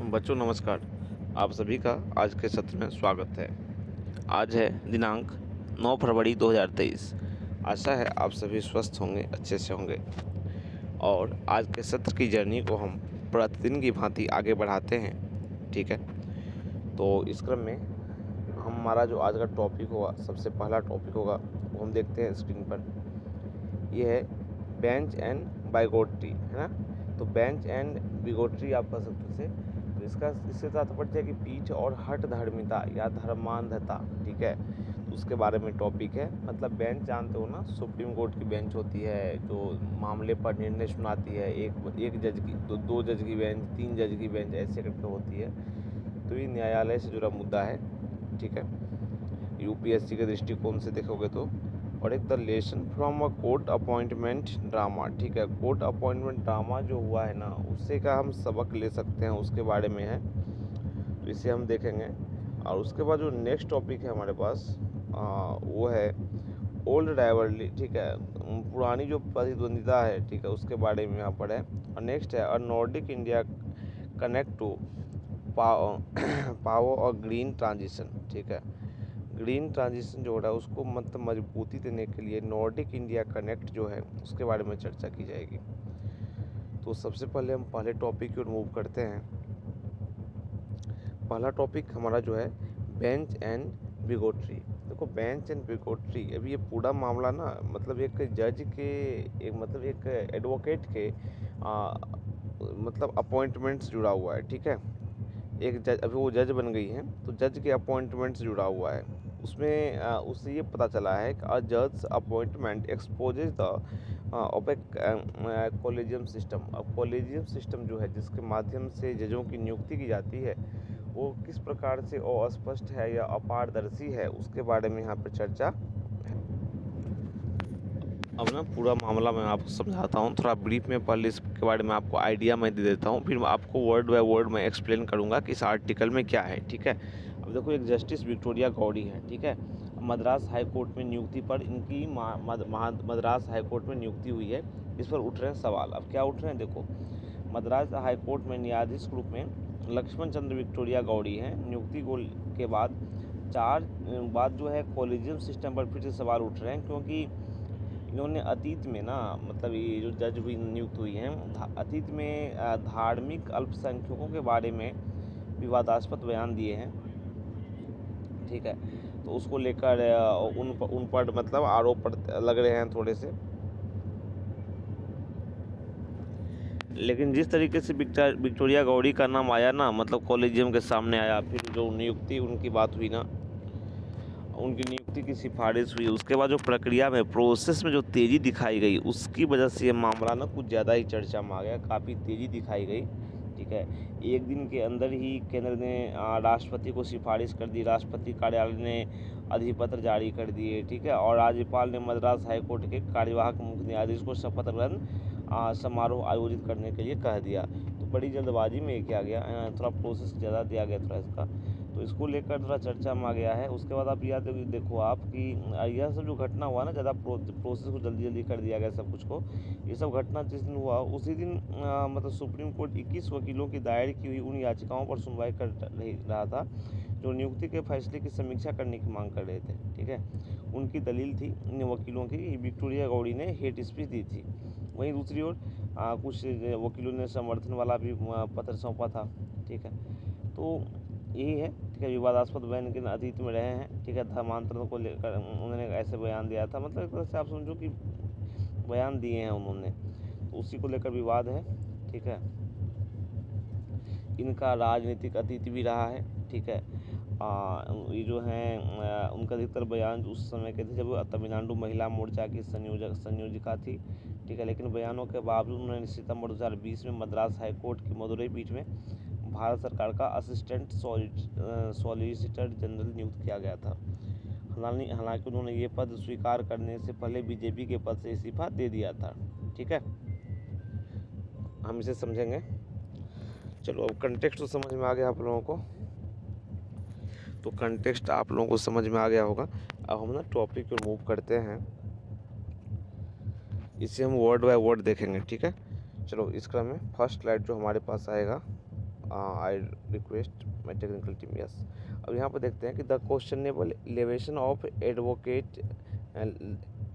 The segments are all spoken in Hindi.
बच्चों नमस्कार। आप सभी का आज के सत्र में स्वागत है। आज है दिनांक 9 फरवरी 2023। आशा है आप सभी स्वस्थ होंगे, अच्छे से होंगे। और आज के सत्र की जर्नी को हम प्रतिदिन की भांति आगे बढ़ाते हैं। ठीक है, तो इस क्रम में हमारा जो आज का टॉपिक होगा, सबसे पहला टॉपिक होगा वो हम देखते हैं स्क्रीन पर। ये है बेंच एंड बाइगोट्री, है ना। तो बेंच एंड बिगोट्री आप कह सकते थे। तो इससे तात्पर्य है कि पीठ और हठ धर्मिता या धर्मांधता। ठीक है, तो उसके बारे में टॉपिक है। मतलब बेंच जानते हो ना, सुप्रीम कोर्ट की बेंच होती है जो मामले पर निर्णय सुनाती है। एक जज की, दो जज की बेंच, 3 जज की बेंच, ऐसे करके होती है। तो ये न्यायालय से जुड़ा मुद्दा है। ठीक है, यूपीएससी के दृष्टिकोण से देखोगे तो। और एक the lesson from a court appointment drama. ठीक है, कोर्ट अपॉइंटमेंट ड्रामा जो हुआ है ना, उससे का हम सबक ले सकते हैं, उसके बारे में है। तो इसे हम देखेंगे। और उसके बाद जो नेक्स्ट टॉपिक है हमारे पास वो है ओल्ड राइवलरी। ठीक है, पुरानी जो प्रतिद्वंदिता है, ठीक है, उसके बारे में यहाँ पर है। और नेक्स्ट है a Nordic India connect to power और ग्रीन ट्रांजिशन। ठीक है, ग्रीन ट्रांजिशन जो हो रहा है उसको मतलब मजबूती देने के लिए नॉर्डिक इंडिया कनेक्ट जो है उसके बारे में चर्चा की जाएगी। तो सबसे पहले हम पहले टॉपिक की ओर मूव करते हैं। पहला टॉपिक हमारा जो है बेंच एंड बिगोट्री। देखो, बेंच एंड बिगोट्री, अभी ये पूरा मामला ना मतलब एक जज के, एक एडवोकेट के मतलब अपॉइंटमेंट्स जुड़ा हुआ है। ठीक है, एक जज, अभी वो जज बन गई हैं तो जज के अपॉइंटमेंट्स जुड़ा हुआ है। उसमें उससे ये पता चला है कि अ जज appointment exposes the of A collegium system. अब कॉलेजियम सिस्टम जो है जिसके माध्यम से जजों की नियुक्ति की जाती है, वो किस प्रकार से अस्पष्ट है या अपारदर्शी है, उसके बारे में यहाँ पर चर्चा। अब ना पूरा मामला मैं आपको समझाता हूँ, थोड़ा ब्रीफ में पहले इसके बारे में आपको आइडिया मैं दे देता हूँ, फिर आपको वर्ड बाय वर्ड में एक्सप्लेन करूँगा कि इस आर्टिकल में क्या है। ठीक है, अब देखो, एक जस्टिस विक्टोरिया गौड़ी है। ठीक है, मद्रास हाई कोर्ट में नियुक्ति पर इनकी मद्रास हाई कोर्ट में नियुक्ति हुई है। इस पर उठ रहे हैं सवाल। अब क्या उठ रहे हैं, देखो, मद्रास हाई कोर्ट में न्यायाधीश के रूप में लक्ष्मण चंद्र विक्टोरिया गौड़ी हैं। नियुक्ति के बाद जो है कॉलेजियम सिस्टम पर फिर से सवाल उठ रहे हैं, क्योंकि इन्होंने अतीत में ना, मतलब ये जो जज हुई नियुक्त हुई हैं, अतीत में धार्मिक अल्पसंख्यकों के बारे में विवादास्पद बयान दिए हैं। ठीक है, तो उसको लेकर उन पर मतलब आरोप लग रहे हैं थोड़े से। लेकिन जिस तरीके से विक्टोरिया गौड़ी का नाम आया ना, मतलब कॉलेजियम के सामने आया, फिर जो नियुक्ति उनकी बात हुई ना, उनकी नियुक्ति की सिफारिश हुई, उसके बाद जो प्रक्रिया में, प्रोसेस में जो तेज़ी दिखाई गई, उसकी वजह से ये मामला ना कुछ ज़्यादा ही चर्चा में आ गया। काफ़ी तेज़ी दिखाई गई। ठीक है, एक दिन के अंदर ही केंद्र ने राष्ट्रपति को सिफारिश कर दी, राष्ट्रपति कार्यालय ने अधिपत्र जारी कर दिए। ठीक है, और राज्यपाल ने मद्रास हाईकोर्ट के कार्यवाहक मुख्य न्यायाधीश को शपथ ग्रहण समारोह आयोजित करने के लिए कह दिया। तो बड़ी जल्दबाजी में किया गया, थोड़ा प्रोसेस ज़्यादा दिया गया थोड़ा इसका, तो इसको लेकर थोड़ा चर्चा में आ गया है। उसके बाद आप याद देखो आप कि यह सब जो घटना हुआ ना, ज़्यादा प्रोसेस को जल्दी जल्दी कर दिया गया सब कुछ को। ये सब घटना जिस दिन हुआ उसी दिन मतलब सुप्रीम कोर्ट 21 वकीलों की दायर की हुई उन याचिकाओं पर सुनवाई कर रहा था जो नियुक्ति के फैसले की समीक्षा करने की मांग कर रहे थे। ठीक है, उनकी दलील थी इन वकीलों की, विक्टोरिया गौड़ी ने हेट स्पीच दी थी। वहीं दूसरी ओर कुछ वकीलों ने समर्थन वाला भी पत्र सौंपा था। ठीक है, तो यही है। ठीक है, विवादास्पद बयान के अतीत में रहे हैं। ठीक है, धर्मांतरण को लेकर उन्होंने ऐसे बयान दिया था, मतलब एक तरह से आप समझो कि बयान दिए हैं उन्होंने, तो उसी को लेकर विवाद है। ठीक है, इनका राजनीतिक अतीत भी रहा है। ठीक है, ये जो हैं उनका अधिकतर बयान उस समय के थे जब तमिलनाडु महिला मोर्चा की संयोजिका थी। ठीक है, लेकिन बयानों के बावजूद उन्होंने सितंबर 2020 में मद्रास हाईकोर्ट की मदुरई पीठ में भारत सरकार का असिस्टेंट सॉलिसिटर जनरल नियुक्त किया गया था। हालांकि उन्होंने ये पद स्वीकार करने से पहले बीजेपी के पद से इस्तीफा दे दिया था। ठीक है, हम इसे समझेंगे। चलो, अब कंटेक्स्ट तो समझ में आ गया आप लोगों को, तो कंटेक्स्ट आप लोगों को समझ में आ गया होगा। अब हम ना टॉपिक पर मूव करते हैं, इसे हम वर्ड बाय वर्ड देखेंगे। ठीक है, चलो, इस क्रम में फर्स्ट स्लाइड जो हमारे पास आएगा I request my technical team. Yes, अब यहाँ पर देखते हैं कि the questionable elevation of advocate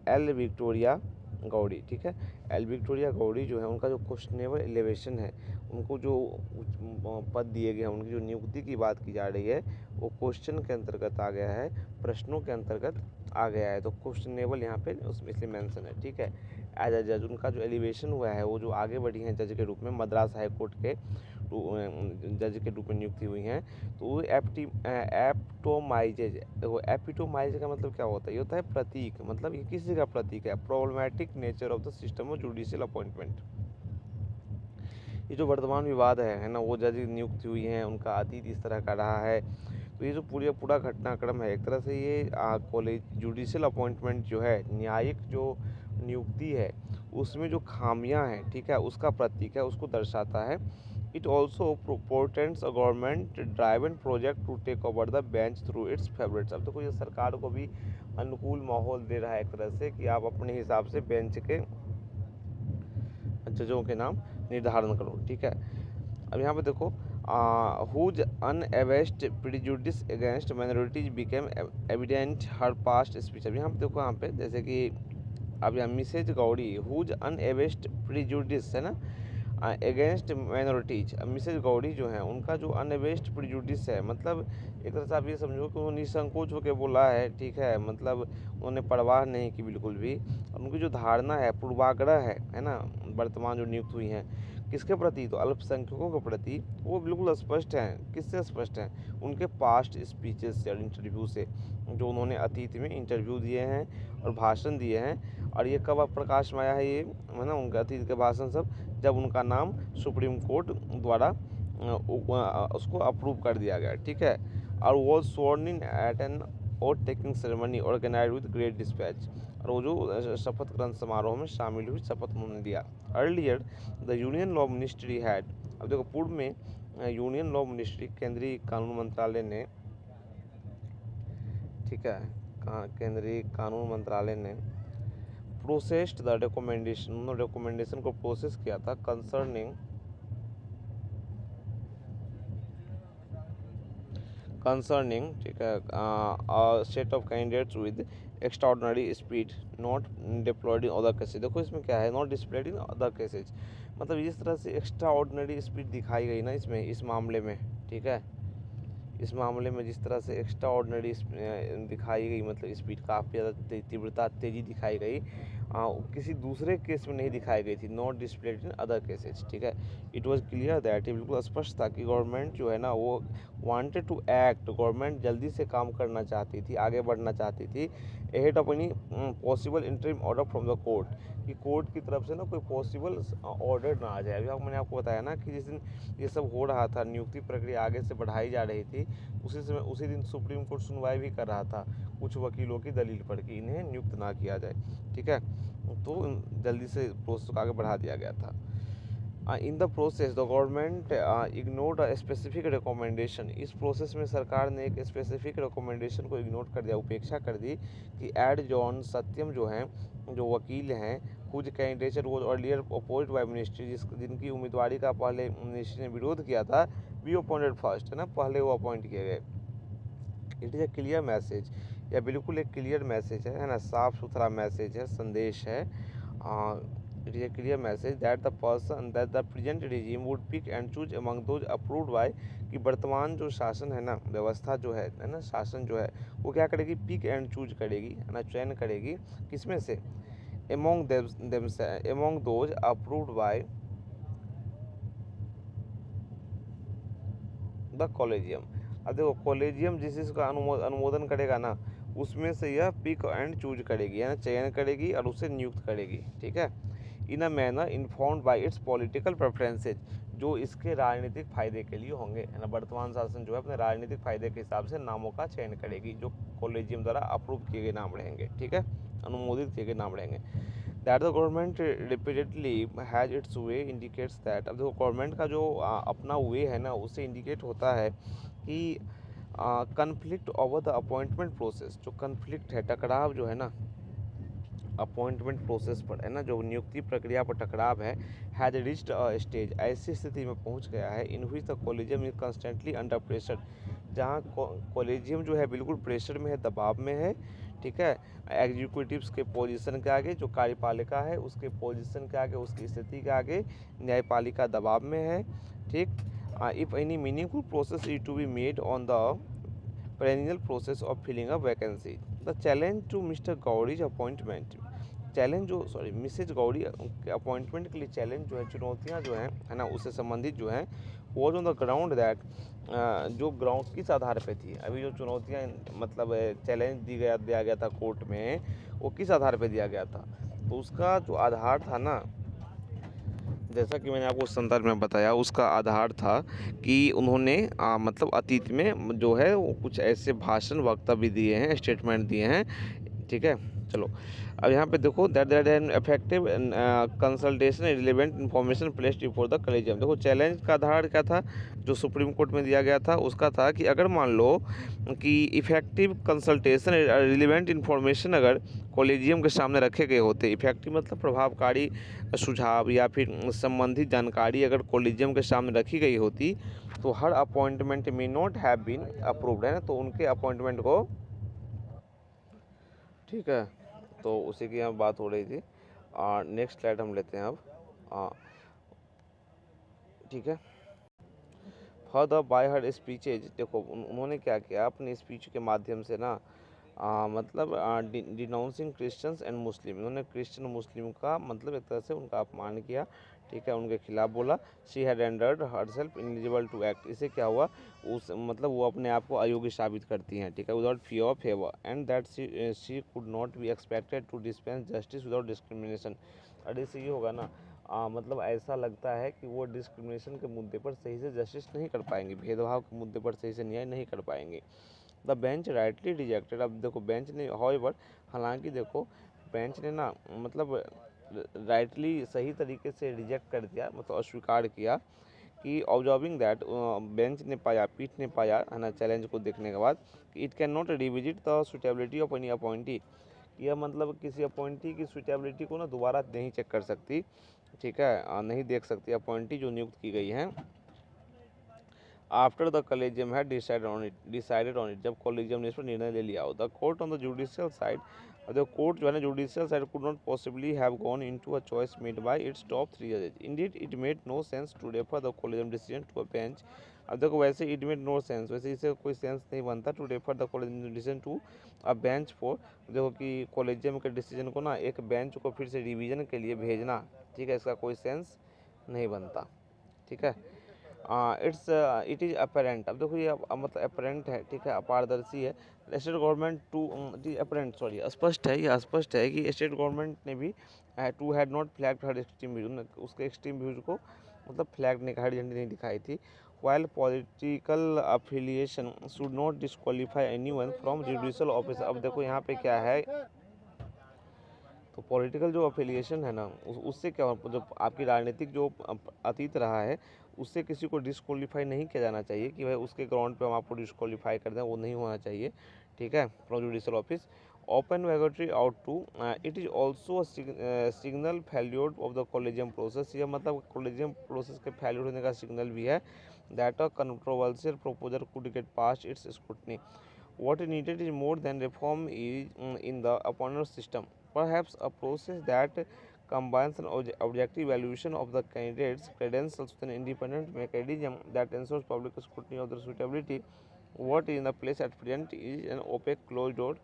L Victoria Gowri, ठीक है। एल विक्टोरिया गौड़ी जो है उनका जो क्वेश्चनेबल एलिवेशन है, उनको जो पद दिए गए हैं, उनकी जो नियुक्ति की बात की जा रही है, वो क्वेश्चन के अंतर्गत आ गया है, प्रश्नों के अंतर्गत आ गया है। तो क्वेश्चनेबल यहाँ पे उसमें इसलिए मेंशन है, ठीक है। एज अ जज उनका जो एलिवेशन हुआ है, वो जो आगे बढ़ी हैं जज के रूप में, मद्रास हाई कोर्ट के जज के रूप में नियुक्ति हुई हैं, तो वो एपिटोमाइजेज। देखो एपिटोमाइज का मतलब क्या होता है, ये होता है प्रतीक, मतलब ये किसी का प्रतीक है। Problematic nature of the system of judicial appointment. ये जो वर्तमान विवाद है ना, वो जज नियुक्त हुई हैं, उनका अतीत इस तरह का रहा है। तो ये जो पूरा घटनाक्रम है, एक तरह से ये कॉलेज जुडिशियल अपॉइंटमेंट जो है, न्यायिक जो नियुक्ति है, उसमें जो खामियां हैं, ठीक है, उसका प्रतीक है, उसको दर्शाता है। It also portents a government driven project to take over the bench through its favourites. अब तो ये सरकार को भी अनुकूल माहौल दे रहा है एक तरह से, कि आप अपने हिसाब से बेंच के जजों के नाम निर्धारण करो, ठीक है। अब यहाँ पे देखो, whose unabashed prejudice against minorities became evident her past speech. अब यहाँ पे देखो, यहाँ पे जैसे कि अब यहाँ मिसेज गौड़ी, हुज अनएवेस्ट प्रिजुडिस है ना अगेंस्ट माइनॉरिटीज। अब मिसेज गौड़ी जो है, उनका जो अनएवेस्ट प्रिजुडिस है, मतलब एक तरह से आप ये समझो कि वो निसंकोच होकर बोला है, ठीक है, मतलब उन्होंने परवाह नहीं की बिल्कुल भी। और उनकी जो धारणा है, पूर्वाग्रह है ना, वर्तमान जो नियुक्त हुई हैं किसके प्रति, तो अल्पसंख्यकों के प्रति, वो बिल्कुल स्पष्ट हैं। किससे स्पष्ट हैं, उनके पास्ट स्पीचेस या इंटरव्यू से, जो उन्होंने अतीत में इंटरव्यू दिए हैं और भाषण दिए हैं। और ये कब प्रकाश में आया है, ये है ना, उनके अतीत के भाषण सब, जब उनका नाम सुप्रीम कोर्ट द्वारा उसको अप्रूव कर दिया गया, ठीक है। और was sworn in at an oath taking ceremony organised with great dispatch. और वो जो शपथ ग्रहण समारोह में शामिल हुई, शपथ उन्होंने लिया। Earlier the union law ministry had, अब देखो पूर्व में यूनियन लॉ मिनिस्ट्री, केंद्रीय कानून मंत्रालय ने, ठीक है, केंद्रीय कानून मंत्रालय ने प्रोसेस्ड द रिकमेंडेशन, उन्होंने रिकमेंडेशन को प्रोसेस किया था कंसर्निंग, ठीक है, set of candidates with extraordinary speed not deployed in other cases. देखो इसमें क्या है, not displayed in other cases, मतलब इस तरह से एक्स्ट्राऑर्डिनरी स्पीड दिखाई गई ना इसमें, इस मामले में, ठीक है, इस मामले में जिस तरह से एक्स्ट्रा ऑर्डिनरी दिखाई गई, मतलब स्पीड काफ़ी ज़्यादा तीव्रता तेज़ी दिखाई गई, किसी दूसरे केस में नहीं दिखाई गई थी। Not displayed in other cases, ठीक है। इट वाज क्लियर दैट, ये बिल्कुल स्पष्ट था कि गवर्नमेंट जो है ना, वो वांटेड टू एक्ट, गवर्नमेंट जल्दी से काम करना चाहती थी, आगे बढ़ना चाहती थी, ahead of any possible interim order from the court, कि कोर्ट की तरफ से ना कोई पॉसिबल ऑर्डर ना आ जाए। अभी मैंने आपको बताया ना कि जिस दिन ये सब हो रहा था, नियुक्ति प्रक्रिया आगे से बढ़ाई जा रही थी, उसी दिन सुप्रीम कोर्ट सुनवाई भी कर रहा था कुछ वकीलों की दलील पर कि इन्हें नियुक्त ना किया जाए, ठीक है। तो जल्दी से प्रोसेस को आगे बढ़ा दिया गया था। In the process the government ignored a specific recommendation. इस प्रोसेस में सरकार ने एक स्पेसिफिक रिकमेंडेशन को इग्नोर कर दिया, उपेक्षा कर दी, कि एड जॉन सत्यम जो हैं, जो वकील हैं, कुछ कैंडिडेट वो अर्लियर अपोज्ड बाय मिनिस्ट्री, जिनकी उम्मीदवारी का पहले मिनिस्ट्री ने विरोध किया था, वी अपॉइंटेड फर्स्ट, है ना, पहले वो अपॉइंट किए गए। It is a clear message, यह बिल्कुल एक क्लियर मैसेज है ना, साफ सुथरा मैसेज है, संदेश है। It is a clear message that the person that the present regime would pick and choose among those approved by, कि वर्तमान जो शासन है ना, व्यवस्था जो है ना, शासन जो है, वो क्या करेगी, पिक एंड चूज करेगी, है ना, चयन करेगी, किसमें से, among those approved by the collegium. अब देखो कॉलेजियम जिस चीज़ अनुमोदन करेगा ना, उसमें से यह पिक एंड चूज करेगी, है ना, चयन करेगी और उसे नियुक्त करेगी, ठीक है। In a manner informed by its political preferences, जो इसके राजनीतिक फायदे के लिए होंगे, है ना। वर्तमान शासन जो है अपने राजनीतिक फायदे के हिसाब से नामों का चयन करेगी, जो कॉलेजियम द्वारा अप्रूव किए गए नाम रहेंगे, ठीक है, अनुमोदित किए गए नाम रहेंगे। That the government repeatedly has its way indicates that. अब देखो गवर्नमेंट का जो अपना वे है ना, उससे इंडिकेट होता है कि conflict over the appointment process, जो कन्फ्लिक्ट है, टकराव जो है ना अपॉइंटमेंट प्रोसेस पर, है ना, जो नियुक्ति प्रक्रिया पर टकराव है, हैज रीच्ड अ स्टेज, ऐसी स्थिति में पहुंच गया है, in which the collegium is constantly under pressure, जहां कॉलेजियम जो है बिल्कुल प्रेशर में है, दबाव में है, ठीक है, एग्जीक्यूटिव्स के पोजीशन के आगे, जो कार्यपालिका है उसके पोजीशन के आगे, उसकी स्थिति के आगे न्यायपालिका दबाव में है, ठीक। If any meaningful process is to be made on the perennial process of filling a vacancy. The challenge to Mr. Gowry's appointment, challenge जो सॉरी मिसेज गौरी के अपॉइंटमेंट के लिए चैलेंज जो है, चुनौतियां जो हैं, है ना, उससे संबंधित जो हैं, वो ऑन द ग्राउंड दैट, जो ग्राउंड किस आधार पे थी, अभी जो चुनौतियां मतलब चैलेंज दिया गया था कोर्ट में, वो किस आधार पे दिया गया था, तो उसका जो आधार था ना, जैसा कि मैंने आपको संदर्भ में बताया, उसका आधार था कि उन्होंने मतलब अतीत में जो है वो कुछ ऐसे भाषण वक्तव्य दिए हैं, स्टेटमेंट दिए हैं, ठीक है। चलो अब यहाँ पे देखो, that an effective consultation relevant information placed before the collegium. देखो चैलेंज का आधार क्या था, जो सुप्रीम कोर्ट में दिया गया था, उसका था कि अगर मान लो कि इफेक्टिव कंसल्टेशन रिलेवेंट इन्फॉर्मेशन अगर कॉलेजियम के सामने रखे गए होते, इफेक्टिव मतलब प्रभावकारी सुझाव या फिर संबंधित जानकारी अगर कॉलेजियम के सामने रखी गई होती, तो हर अपॉइंटमेंट में नॉट हैव बीन अप्रूव्ड, है ना, तो उनके अपॉइंटमेंट को, ठीक है, तो उसी की यहाँ बात हो रही थी। नेक्स्ट स्लाइड हम लेते हैं अब, ठीक है। फर्दर बाय हर स्पीचेज, देखो उन्होंने क्या किया अपनी स्पीच के माध्यम से ना, मतलब डिनाउंसिंग क्रिश्चियंस एंड मुस्लिम, उन्होंने क्रिश्चियन मुस्लिम का मतलब एक तरह से उनका अपमान किया, ठीक है, उनके खिलाफ बोला। She had rendered herself ineligible to act, इससे क्या हुआ, उस मतलब वो अपने आप को अयोग्य साबित करती हैं, ठीक है, without fear of favour, and that she could not be expected to dispense justice without discrimination. अरे इससे ये होगा ना, मतलब ऐसा लगता है कि वो डिस्क्रिमिनेशन के मुद्दे पर सही से जस्टिस नहीं कर पाएंगे, भेदभाव के मुद्दे पर सही से न्याय नहीं कर पाएंगे। द बेंच राइटली रिजेक्टेड, अब देखो बेंच ने हाउएवर, हालांकि देखो बेंच ने ना मतलब राइटली सही तरीके से रिजेक्ट कर दिया, मतलब अस्वीकार किया कि ऑब्जर्विंग दैट, बेंच ने पाया, पीठ ने पाया, है ना, चैलेंज को देखने के बाद कि it can not revisit the suitability of any appointee, यह मतलब किसी अपॉइंटी की सुटेबिलिटी को ना दोबारा नहीं चेक कर सकती, ठीक है, नहीं देख सकती अपॉइंटी जो नियुक्त की गई है। आफ्टर द कॉलेजियम है डिसाइडेड ऑन इट, जब कॉलेजियम ने इस पर निर्णय ले लिया हो। The court on the judicial side, the court जो है ना judicial side could not possibly have gone into a choice made by its top 3 जजेस, indeed it made no sense to refer the collegium decision to a bench. अब देखो वैसे इट मेड नो सेंस, वैसे इसे कोई सेंस नहीं बनता to refer the collegium decision to a bench for, देखो कि कॉलेजियम के डिसीजन को ना एक बेंच को फिर से रिवीजन के लिए भेजना, ठीक है, इसका कोई सेंस नहीं बनता, ठीक है। इट इज़ अपेरेंट, अब देखो ये मतलब अपेरेंट है, ठीक है, अपारदर्शी है, state government to, apparent sorry स्पष्ट है, ये स्पष्ट है कि स्टेट गवर्नमेंट ने भी too had not flagged her extreme views, उसके एक्सट्रीम व्यूज को मतलब फ्लैग नहीं, हरी झंडी नहीं दिखाई थी। While political affiliation should not disqualify anyone from judicial office, अब देखो यहाँ पे क्या है, तो पॉलिटिकल जो अफिलिएशन है ना, उससे क्या हो, जो आपकी राजनीतिक जो अतीत रहा है, उससे किसी को डिस्क्वालीफाई नहीं किया जाना चाहिए कि भाई उसके ग्राउंड पे हम आपको डिस्क्वालीफाई कर दें, वो नहीं होना चाहिए, ठीक है, from judicial office. Open votary out to, it is also signal failure of the collegium process, यह मतलब कॉलेजियम प्रोसेस के फेल्यूर होने का सिग्नल भी है। That a controversial proposal could get pass it's scrutiny, what is needed is more than reform in the appointment system, perhaps a process that combines an objective evaluation of the candidates' credentials with an independent mechanism that ensures public scrutiny of their suitability. What is in the place at present is an opaque closed door,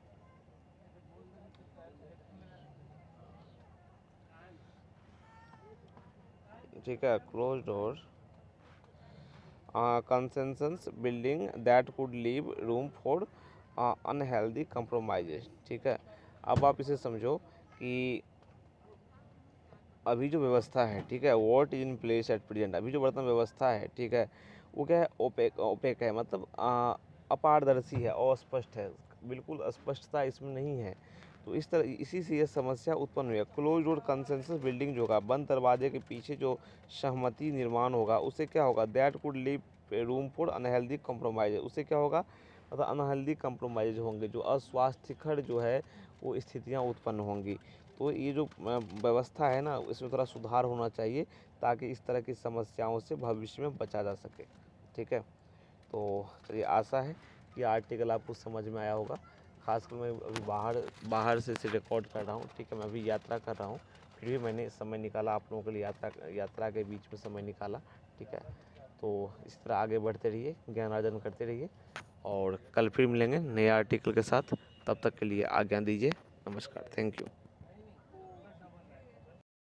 ठीक है, closed door consensus building that could leave room for unhealthy compromises, ठीक है। अब आप इसे समझो कि अभी जो व्यवस्था है, ठीक है, what is in place at present, अभी जो वर्तमान व्यवस्था है, ठीक है, वो क्या है, ओपेक है, मतलब अपारदर्शी है, अस्पष्ट है, बिल्कुल स्पष्टता इसमें नहीं है। तो इस तरह इसी से यह समस्या उत्पन्न हुई है। क्लोज डोर कंसेंसस बिल्डिंग जो होगा, बंद दरवाजे के पीछे जो सहमति निर्माण होगा, उससे क्या होगा, that could leave room for unhealthy compromise, उससे क्या होगा, मतलब अनहेल्दी कॉम्प्रोमाइज होंगे, जो अस्वास्थ्यकर जो है वो स्थितियाँ उत्पन्न होंगी। तो ये जो व्यवस्था है ना, इसमें थोड़ा सुधार होना चाहिए ताकि इस तरह की समस्याओं से भविष्य में बचा जा सके। ठीक है, तो चलिए, आशा है कि आर्टिकल आपको समझ में आया होगा। खासकर मैं अभी बाहर से इसे रिकॉर्ड कर रहा हूँ। ठीक है, मैं अभी यात्रा कर रहा हूँ, फिर भी मैंने समय निकाला आप लोगों के लिए, यात्रा के बीच में समय निकाला। ठीक है, तो इस तरह आगे बढ़ते रहिए, ज्ञान अर्जन करते रहिए, और कल फिर मिलेंगे नए आर्टिकल के साथ। तब तक के लिए आज्ञा दीजिए। नमस्कार, थैंक यू।